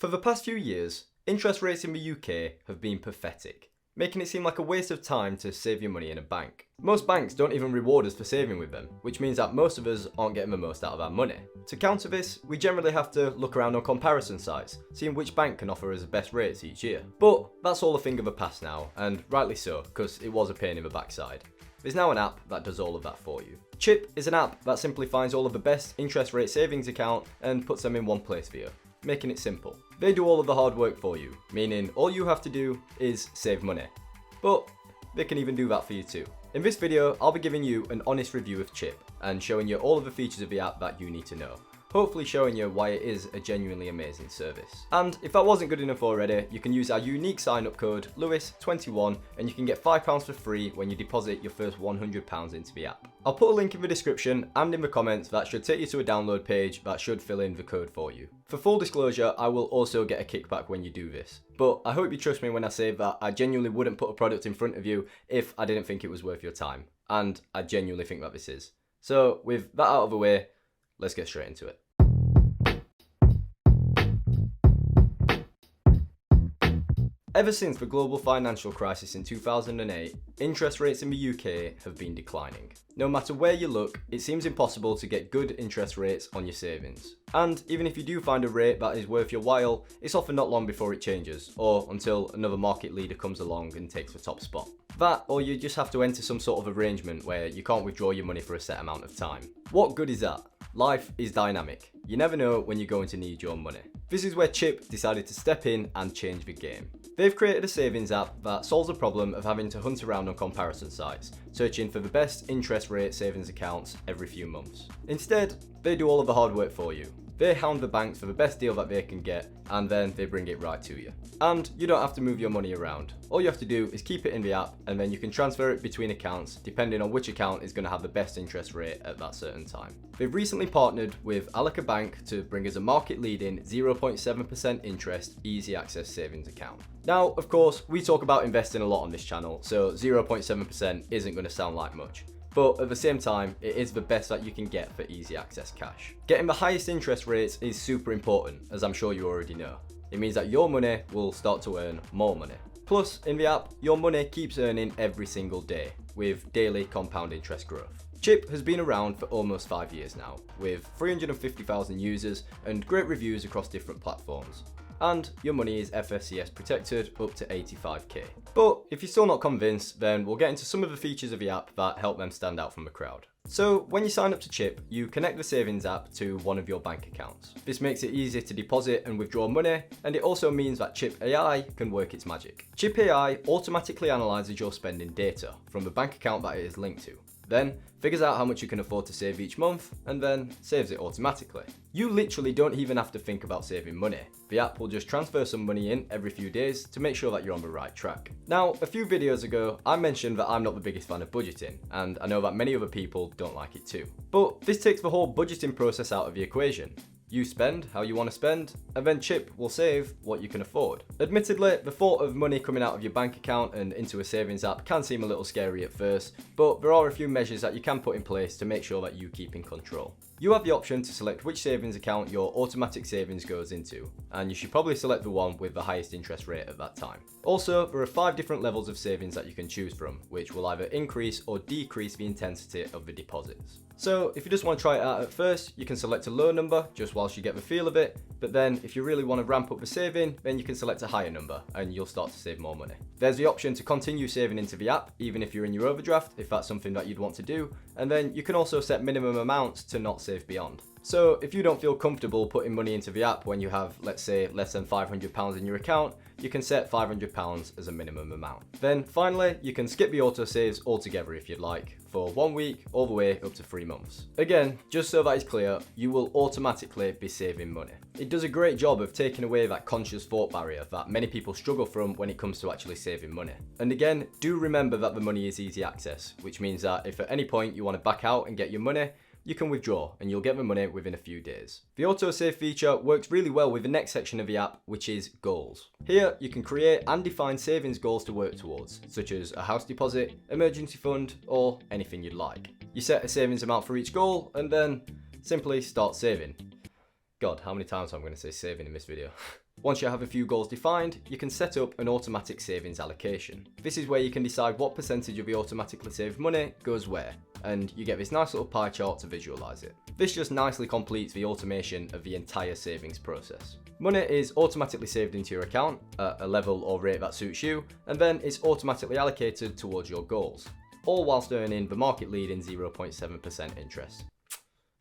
For the past few years, interest rates in the UK have been pathetic, making it seem like a waste of time to save your money in a bank. Most banks don't even reward us for saving with them, which means that most of us aren't getting the most out of our money. To counter this, we generally have to look around on comparison sites, seeing which bank can offer us the best rates each year. But that's all a thing of the past now, and rightly so, because it was a pain in the backside. There's now an app that does all of that for you. Chip is an app that simply finds all of the best interest rate savings account and puts them in one place for you, making it simple. They do all of the hard work for you, meaning all you have to do is save money. But they can even do that for you too. In this video, I'll be giving you an honest review of Chip and showing you all of the features of the app that you need to know. Hopefully showing you why it is a genuinely amazing service. And if that wasn't good enough already, you can use our unique sign-up code Lewis21 and you can get £5 for free when you deposit your first £100 into the app. I'll put a link in the description and in the comments that should take you to a download page that should fill in the code for you. For full disclosure, I will also get a kickback when you do this. But I hope you trust me when I say that I genuinely wouldn't put a product in front of you if I didn't think it was worth your time. And I genuinely think that this is. So with that out of the way, let's get straight into it. Ever since the global financial crisis in 2008, interest rates in the UK have been declining. No matter where you look, it seems impossible to get good interest rates on your savings. And even if you do find a rate that is worth your while, it's often not long before it changes, or until another market leader comes along and takes the top spot. That, or you just have to enter some sort of arrangement where you can't withdraw your money for a set amount of time. What good is that? Life is dynamic. You never know when you're going to need your money. This is where Chip decided to step in and change the game. They've created a savings app that solves the problem of having to hunt around on comparison sites, searching for the best interest rate savings accounts every few months. Instead, they do all of the hard work for you. They hound the banks for the best deal that they can get, and then they bring it right to you. And you don't have to move your money around. All you have to do is keep it in the app, and then you can transfer it between accounts depending on which account is going to have the best interest rate at that certain time. They've recently partnered with Alaka Bank to bring us a market-leading 0.7% interest easy access savings account. Now, of course, we talk about investing a lot on this channel, so 0.7% isn't going to sound like much. But at the same time, it is the best that you can get for easy access cash. Getting the highest interest rates is super important, as I'm sure you already know. It means that your money will start to earn more money. Plus, in the app, your money keeps earning every single day, with daily compound interest growth. Chip has been around for almost 5 years now, with 350,000 users and great reviews across different platforms. And your money is FSCS protected up to 85k. But if you're still not convinced, then we'll get into some of the features of the app that help them stand out from the crowd. So when you sign up to Chip, you connect the savings app to one of your bank accounts. This makes it easier to deposit and withdraw money, and it also means that ChipAI can work its magic. ChipAI automatically analyzes your spending data from the bank account that it is linked to. Then figures out how much you can afford to save each month, and then saves it automatically. You literally don't even have to think about saving money. The app will just transfer some money in every few days to make sure that you're on the right track. Now, a few videos ago, I mentioned that I'm not the biggest fan of budgeting, and I know that many other people don't like it too. But this takes the whole budgeting process out of the equation. You spend how you want to spend, and then Chip will save what you can afford. Admittedly, the thought of money coming out of your bank account and into a savings app can seem a little scary at first, but there are a few measures that you can put in place to make sure that you keep in control. You have the option to select which savings account your automatic savings goes into, and you should probably select the one with the highest interest rate at that time. Also, there are 5 different levels of savings that you can choose from, which will either increase or decrease the intensity of the deposits. So if you just want to try it out at first, you can select a low number just whilst you get the feel of it, but then if you really want to ramp up the saving, then you can select a higher number and you'll start to save more money. There's the option to continue saving into the app, even if you're in your overdraft, if that's something that you'd want to do, and then you can also set minimum amounts to not save beyond. So if you don't feel comfortable putting money into the app when you have, let's say, less than £500 in your account, you can set £500 as a minimum amount. Then finally, you can skip the autosaves altogether if you'd like, for 1 week all the way up to 3 months. Again, just so that is clear, you will automatically be saving money. It does a great job of taking away that conscious thought barrier that many people struggle from when it comes to actually saving money. And again, do remember that the money is easy access, which means that if at any point you want to back out and get your money, you can withdraw and you'll get the money within a few days. The autosave feature works really well with the next section of the app, which is goals. Here you can create and define savings goals to work towards, such as a house deposit, emergency fund, or anything you'd like. You set a savings amount for each goal and then simply start saving. God, how many times I'm going to say saving in this video. Once you have a few goals defined, you can set up an automatic savings allocation. This is where you can decide what percentage of your automatically saved money goes where, and you get this nice little pie chart to visualize it. This just nicely completes the automation of the entire savings process. Money is automatically saved into your account at a level or rate that suits you, and then it's automatically allocated towards your goals, all whilst earning the market leading 0.7% interest.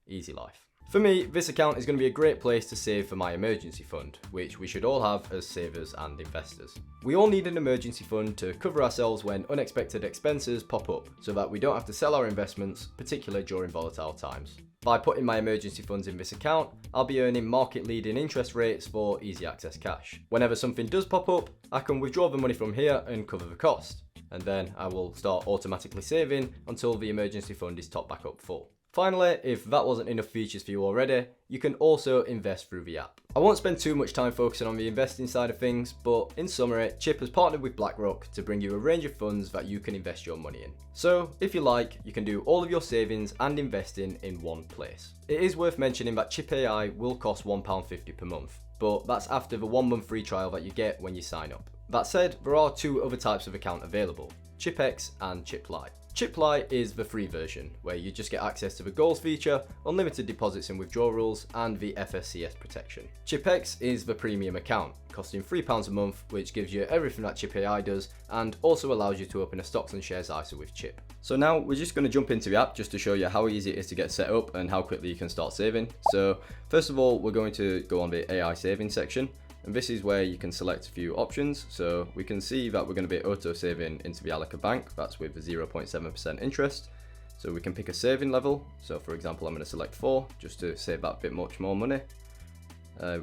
Easy life. For me, this account is going to be a great place to save for my emergency fund, which we should all have as savers and investors. We all need an emergency fund to cover ourselves when unexpected expenses pop up, so that we don't have to sell our investments, particularly during volatile times. By putting my emergency funds in this account, I'll be earning market-leading interest rates for easy access cash. Whenever something does pop up, I can withdraw the money from here and cover the cost, and then I will start automatically saving until the emergency fund is topped back up full. Finally, if that wasn't enough features for you already, you can also invest through the app. I won't spend too much time focusing on the investing side of things, but in summary, Chip has partnered with BlackRock to bring you a range of funds that you can invest your money in. So, if you like, you can do all of your savings and investing in one place. It is worth mentioning that ChipAI will cost £1.50 per month, but that's after the 1 month free trial that you get when you sign up. That said, there are two other types of account available, ChipX and ChipAI. ChipAI is the free version, where you just get access to the goals feature, unlimited deposits and withdrawals, and the FSCS protection. ChipX is the premium account, costing £3 a month, which gives you everything that ChipAI does, and also allows you to open a stocks and shares ISA with Chip. So now we're just going to jump into the app just to show you how easy it is to get set up and how quickly you can start saving. So first of all, we're going to go on the AI savings section. And this is where you can select a few options. So we can see that we're going to be auto saving into the Alaka Bank. That's with the 0.7% interest. So we can pick a saving level. So for example, I'm going to select 4 just to save that bit much more money.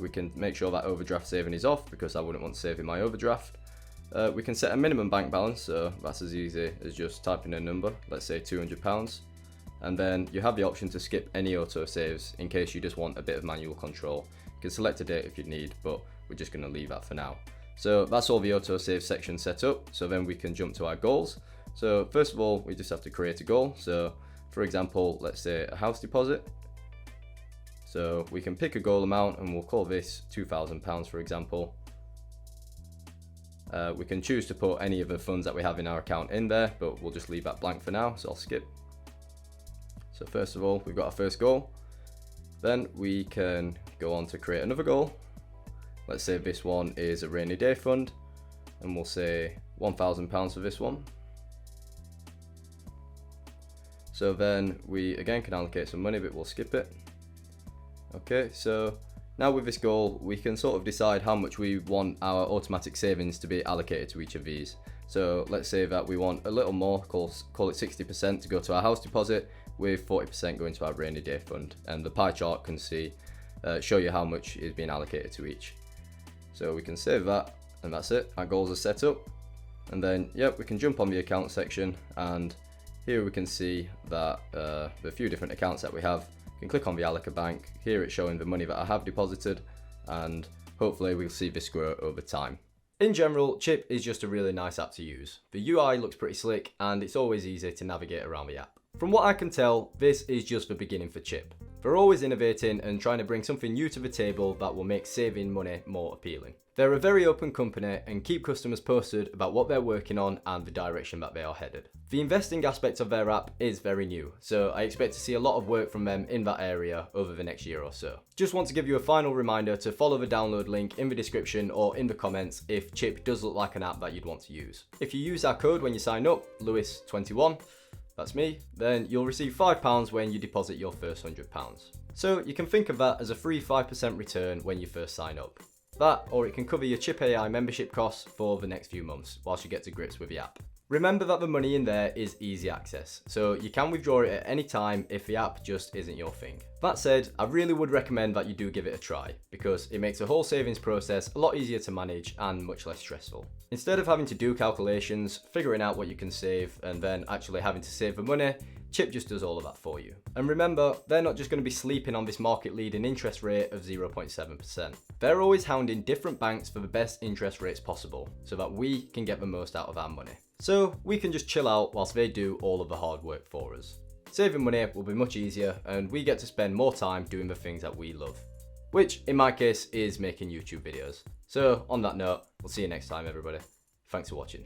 We can make sure that overdraft saving is off because I wouldn't want to save in my overdraft. We can set a minimum bank balance. So that's as easy as just typing a number, let's say £200. And then you have the option to skip any auto saves in case you just want a bit of manual control. You can select a date if you need, but we're just going to leave that for now. So that's all the auto save section set up. So then we can jump to our goals. So first of all, we just have to create a goal. So for example, let's say a house deposit. So we can pick a goal amount and we'll call this £2,000 for example. We can choose to put any of the funds that we have in our account in there, but we'll just leave that blank for now. So I'll skip. So first of all, we've got our first goal. Then we can go on to create another goal. Let's say this one is a rainy day fund, and we'll say £1,000 for this one. So then we again can allocate some money, but we'll skip it. Okay, so now with this goal, we can sort of decide how much we want our automatic savings to be allocated to each of these. So let's say that we want a little more, call it 60% to go to our house deposit, with 40% going to our rainy day fund. And the pie chart can show you how much is being allocated to each. So we can save that, and that's it. Our goals are set up. And then, yep, we can jump on the account section, and here we can see that the few different accounts that we have. You can click on the Alaka Bank. Here it's showing the money that I have deposited, and hopefully we'll see this grow over time. In general, Chip is just a really nice app to use. The UI looks pretty slick, and it's always easy to navigate around the app. From what I can tell, this is just the beginning for Chip. They're always innovating and trying to bring something new to the table that will make saving money more appealing. They're a very open company and keep customers posted about what they're working on and the direction that they are headed. The investing aspect of their app is very new, so I expect to see a lot of work from them in that area over the next year or so. Just want to give you a final reminder to follow the download link in the description or in the comments if Chip does look like an app that you'd want to use. If you use our code when you sign up, Lewis21, that's me, then you'll receive £5 when you deposit your first £100. So you can think of that as a free 5% return when you first sign up. That, or it can cover your ChipAI membership costs for the next few months whilst you get to grips with the app. Remember that the money in there is easy access, so you can withdraw it at any time if the app just isn't your thing. That said, I really would recommend that you do give it a try, because it makes the whole savings process a lot easier to manage and much less stressful. Instead of having to do calculations, figuring out what you can save, and then actually having to save the money, Chip just does all of that for you. And remember, they're not just going to be sleeping on this market-leading interest rate of 0.7%. They're always hounding different banks for the best interest rates possible, so that we can get the most out of our money. So we can just chill out whilst they do all of the hard work for us. Saving money will be much easier, and we get to spend more time doing the things that we love. which in my case is making YouTube videos. So on that note, we'll see you next time everybody. Thanks for watching.